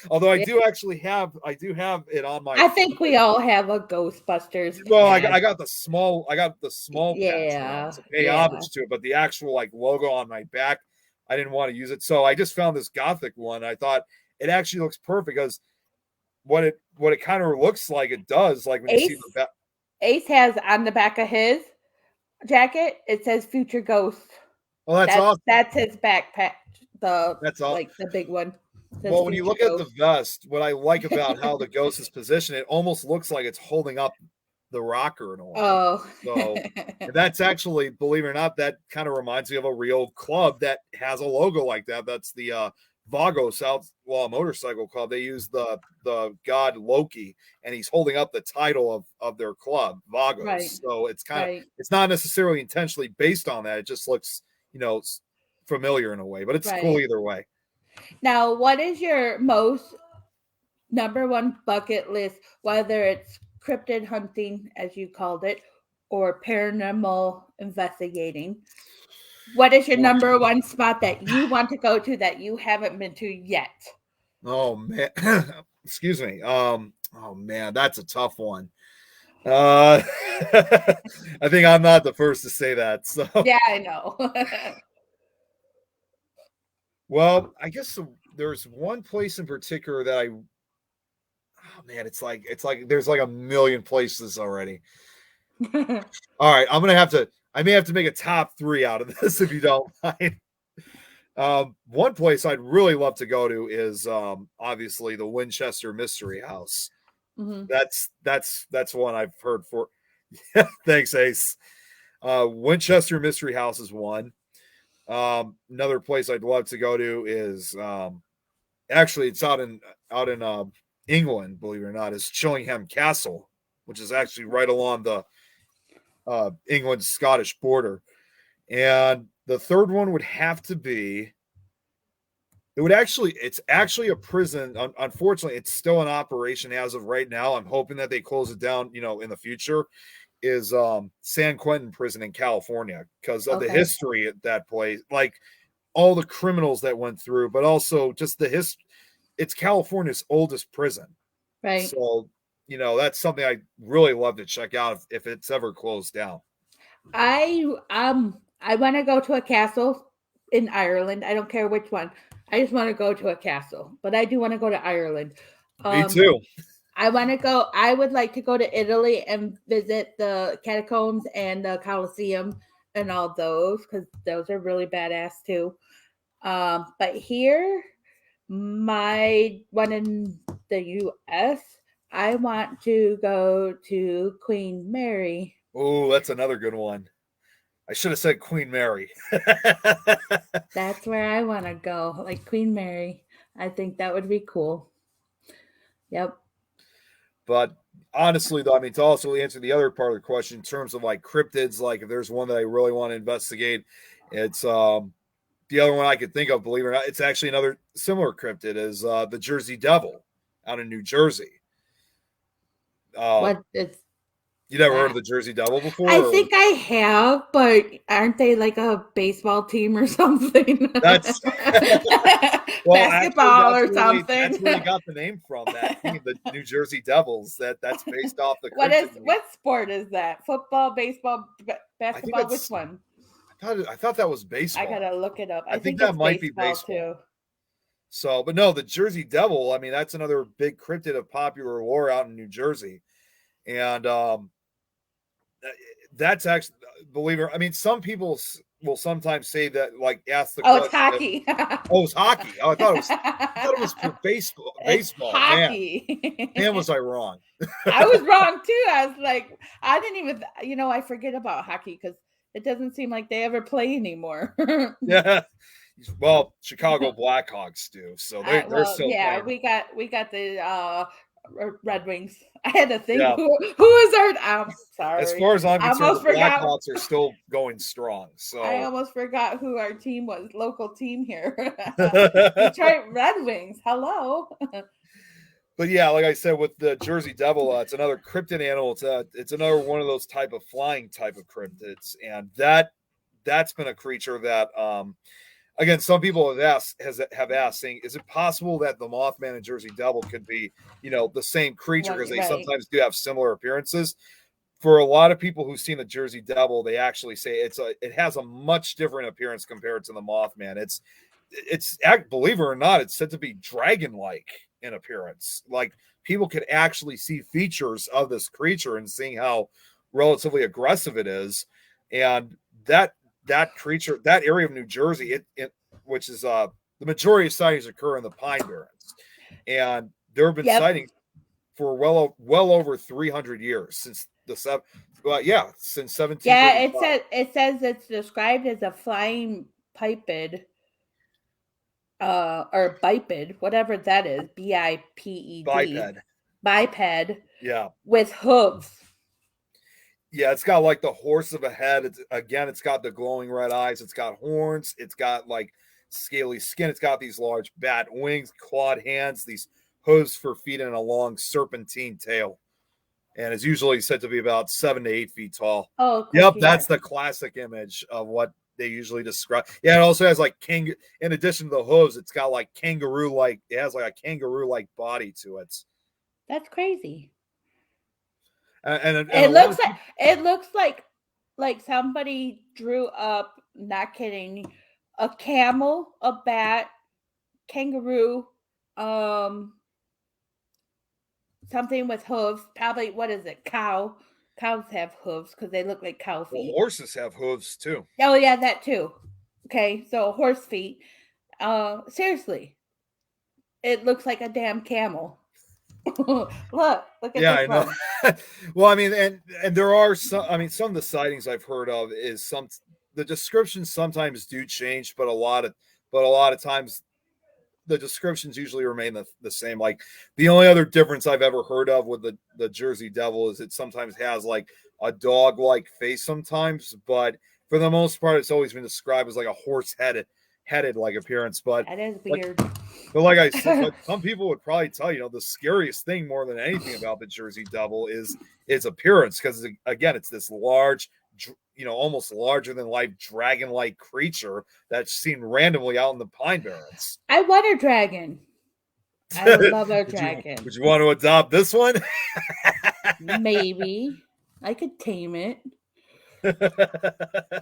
Although I do have it on my. I think we all have a Ghostbusters. Well, I got the small yeah, patch to pay homage to it, but the actual like logo on my back, I didn't want to use it. So I just found this gothic one. I thought it actually looks perfect because what it kind of looks like it does, like when you see the back. Ace has on the back of his jacket, it says Future Ghost. Well, that's awesome. That's his backpack. That's all. Like the big one. Well, when you look at the vest, what I like about how the ghost is positioned, it almost looks like it's holding up the rocker in a way. Oh. So that's actually, believe it or not, that kind of reminds me of a real club that has a logo like that. That's the Vago Southlaw Motorcycle Club. They use the god Loki, and he's holding up the title of their club, Vagos. Right. So it's it's not necessarily intentionally based on that. It just looks, familiar in a way, but it's cool either way. Now, what is your most number one bucket list, whether it's cryptid hunting, as you called it, or paranormal investigating? What is your number one spot that you want to go to that you haven't been to yet? Oh man, excuse me. Oh man, that's a tough one. I think I'm not the first to say that. So yeah, I know. Well, I guess there's one place in particular that oh man, it's like there's like a million places already. All right, I may have to make a top 3 out of this if you don't mind. One place I'd really love to go to is obviously the Winchester Mystery House. Mm-hmm. That's one I've heard for. Thanks, Ace. Winchester Mystery House is one. Another place I'd love to go to is actually it's out in England, believe it or not, is Chillingham Castle, which is actually right along the England Scottish border. And the third one would have to be. It's actually a prison. Unfortunately, it's still in operation as of right now. I'm hoping that they close it down, in the future. Is San Quentin prison in California because of the history at that place, like all the criminals that went through, but also just the history. It's California's oldest prison. Right. So, that's something I really love to check out if it's ever closed down. I want to go to a castle in Ireland. I don't care which one. I just want to go to a castle, but I do want to go to Ireland. Me too. I want to go. I would like to go to Italy and visit the catacombs and the Colosseum and all those because those are really badass too. But here, my one in the U.S., I want to go to Queen Mary. Oh, that's another good one. I should have said Queen Mary. That's where I want to go, like Queen Mary. I think that would be cool. Yep. But honestly, though, I mean, to also answer the other part of the question in terms of like cryptids, like if there's one that I really want to investigate, it's the other one I could think of, believe it or not, it's actually another similar cryptid is the Jersey Devil out in New Jersey. What is you never heard of the Jersey Devil before? I think I have, but aren't they like a baseball team or something? That's basketball or something. That's where they got the name from. That team, the New Jersey Devils. That's based off the. What sport is that? Football, baseball, basketball? Which one? I thought that was baseball. I gotta look it up. I think that might be baseball too. So, but no, the Jersey Devil. I mean, that's another big cryptid of popular lore out in New Jersey, and that's actually, believe it. I mean, some people will sometimes say that, like, ask the question. It's hockey. It's hockey. Oh, I thought it was for baseball. Baseball. Hockey. Man, was I wrong? I was wrong too. I was like, I didn't even, I forget about hockey because it doesn't seem like they ever play anymore. Yeah. Well, Chicago Blackhawks do, so they're still. Yeah, playing. we got the Red Wings. I had to think who is our. I'm sorry. As far as I'm concerned, the Blackhawks are still going strong. So I almost forgot who our team was. Local team here, Detroit Red Wings. Hello. But yeah, like I said, with the Jersey Devil, it's another cryptid animal. It's another one of those type of flying type of cryptids, and that's been a creature that again, some people have asked, saying, is it possible that the Mothman and Jersey Devil could be, the same creature because they sometimes do have similar appearances? For a lot of people who've seen the Jersey Devil, they actually say it has a much different appearance compared to the Mothman. It's believe it or not, it's said to be dragon-like in appearance. Like people could actually see features of this creature and seeing how relatively aggressive it is, and that creature, that area of New Jersey, which is the majority of sightings occur in the Pine Barrens, and there have been sightings for well over 300 years since since 17. Yeah, it says it's described as a flying biped, or biped, whatever that is, biped, biped. Yeah, with hooves. Yeah, it's got like the horse of a head. It's got the glowing red eyes. It's got horns. It's got like scaly skin. It's got these large bat wings, clawed hands, these hooves for feet, and a long serpentine tail. And it's usually said to be about 7 to 8 feet tall. Oh, yep, that's the classic image of what they usually describe. Yeah, it also has like in addition to the hooves, it's got like kangaroo-like. It has like a kangaroo-like body to it. That's crazy. And it looks like somebody drew up, not kidding, a camel, a bat, kangaroo, something with hooves. Probably, what is it? Cow. Cows have hooves because they look like cow feet. Well, horses have hooves too. Oh yeah, that too. Okay, so horse feet. Seriously, it looks like a damn camel. look at this. I know. Well, I mean, and there are some. I mean, some of the sightings I've heard of is the descriptions sometimes do change, but a lot of times the descriptions usually remain the same. Like the only other difference I've ever heard of with the Jersey Devil is it sometimes has like a dog like face sometimes, but for the most part, it's always been described as like a horse headed like appearance. But That is like, weird. but like I said, but some people would probably tell you, the scariest thing more than anything about the Jersey Devil is its appearance, because again, it's this large, almost larger than life dragon-like creature that's seen randomly out in the Pine Barrens. I want a dragon. I love a dragon. Would you want to adopt this one? Maybe I could tame it.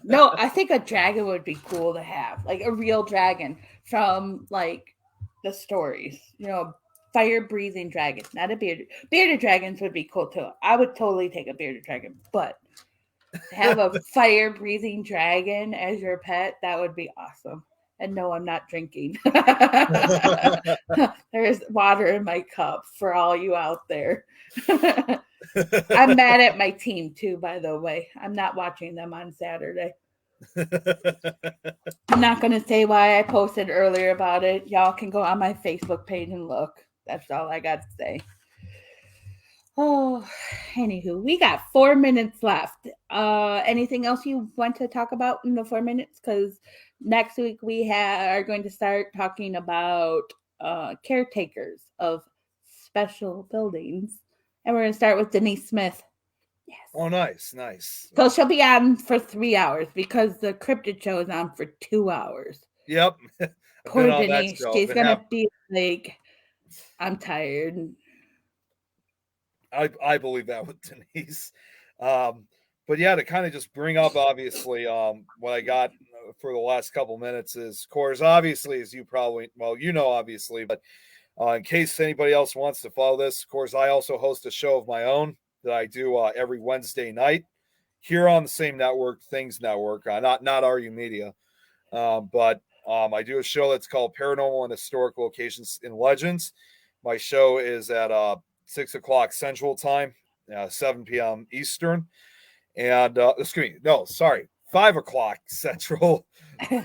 No, I think a dragon would be cool to have, like a real dragon from like the stories. Fire-breathing dragon, not a bearded dragons would be cool too. I would totally take a bearded dragon, but to have a fire-breathing dragon as your pet, that would be awesome. And no, I'm not drinking. There's water in my cup for all you out there. I'm mad at my team too, by the way. I'm not watching them on Saturday. I'm not going to say why I posted earlier about it. Y'all can go on my Facebook page and look. That's all I got to say. Oh, anywho, we got 4 minutes left. Anything else you want to talk about in the 4 minutes? Because next week we are going to start talking about caretakers of special buildings. And we're going to start with Denise Smith. Yes. Oh, nice. So she'll be on for 3 hours because the cryptid show is on for 2 hours. Yep. Poor Denise. She's going to be like, I'm tired. I believe that with Denise. But yeah, to kind of just bring up, obviously, what I got for the last couple minutes is, of course, obviously, as you probably, obviously, but in case anybody else wants to follow this, of course, I also host a show of my own that I do every Wednesday night here on the same network, Things Network, not RU Media. But I do a show that's called Paranormal and Historic Locations in Legends. My show is at 6 o'clock Central Time, 7 p.m. Eastern. And 5 o'clock Central.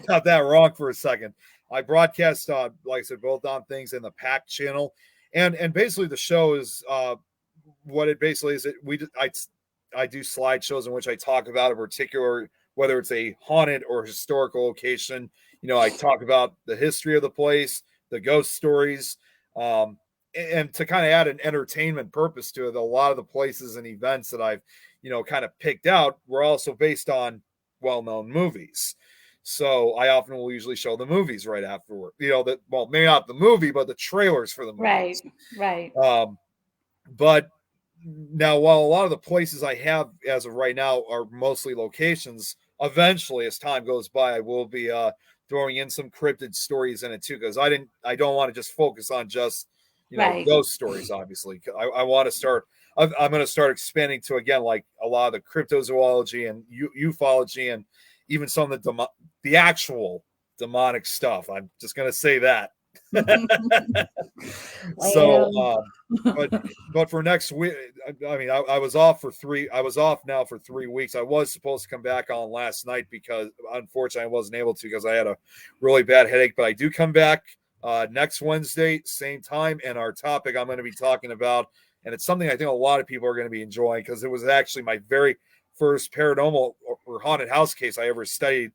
Got that wrong for a second. I broadcast, like I said, both on Things in the PAC channel. And basically the show is what it basically is. I do slideshows in which I talk about a particular, whether it's a haunted or historical location. I talk about the history of the place, the ghost stories, and to kind of add an entertainment purpose to it. A lot of the places and events that I've, kind of picked out were also based on well-known movies. So I often will usually show the movies right afterward. Maybe not the movie, but the trailers for the movies. Right. But now, while a lot of the places I have as of right now are mostly locations, eventually, as time goes by, I will be throwing in some cryptid stories in it too, because I don't want to just focus on just ghost stories. Obviously, I want to start. I'm going to start expanding to, again, like a lot of the cryptozoology and ufology and even some of the actual demonic stuff. I'm just going to say that. So, but for next week, I mean, I was off now for 3 weeks. I was supposed to come back on last night because unfortunately I wasn't able to because I had a really bad headache, but I do come back next Wednesday, same time. And our topic I'm going to be talking about, and it's something I think a lot of people are going to be enjoying because it was actually my very first paranormal or haunted house case I ever studied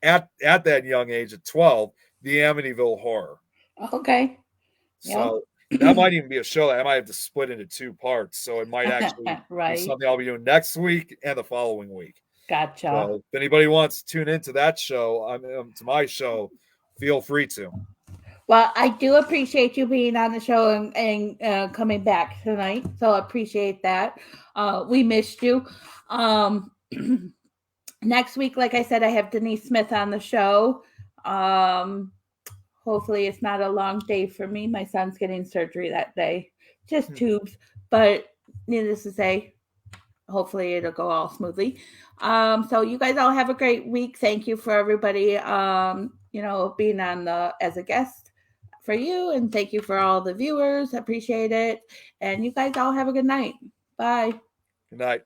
at that young age of 12, the Amityville Horror. Okay. So that might even be a show that I might have to split into 2 parts. So it might actually right. be something I'll be doing next week and the following week. Gotcha. So if anybody wants to tune into that show, to my show, feel free to. Well, I do appreciate you being on the show and coming back tonight. So I appreciate that. We missed you. Next week, like I said, I have Denise Smith on the show. Hopefully it's not a long day for me. My son's getting surgery that day. Just tubes. But needless to say, hopefully it'll go all smoothly. So you guys all have a great week. Thank you for everybody, being on as a guest for you. And thank you for all the viewers. Appreciate it. And you guys all have a good night. Bye. Good night.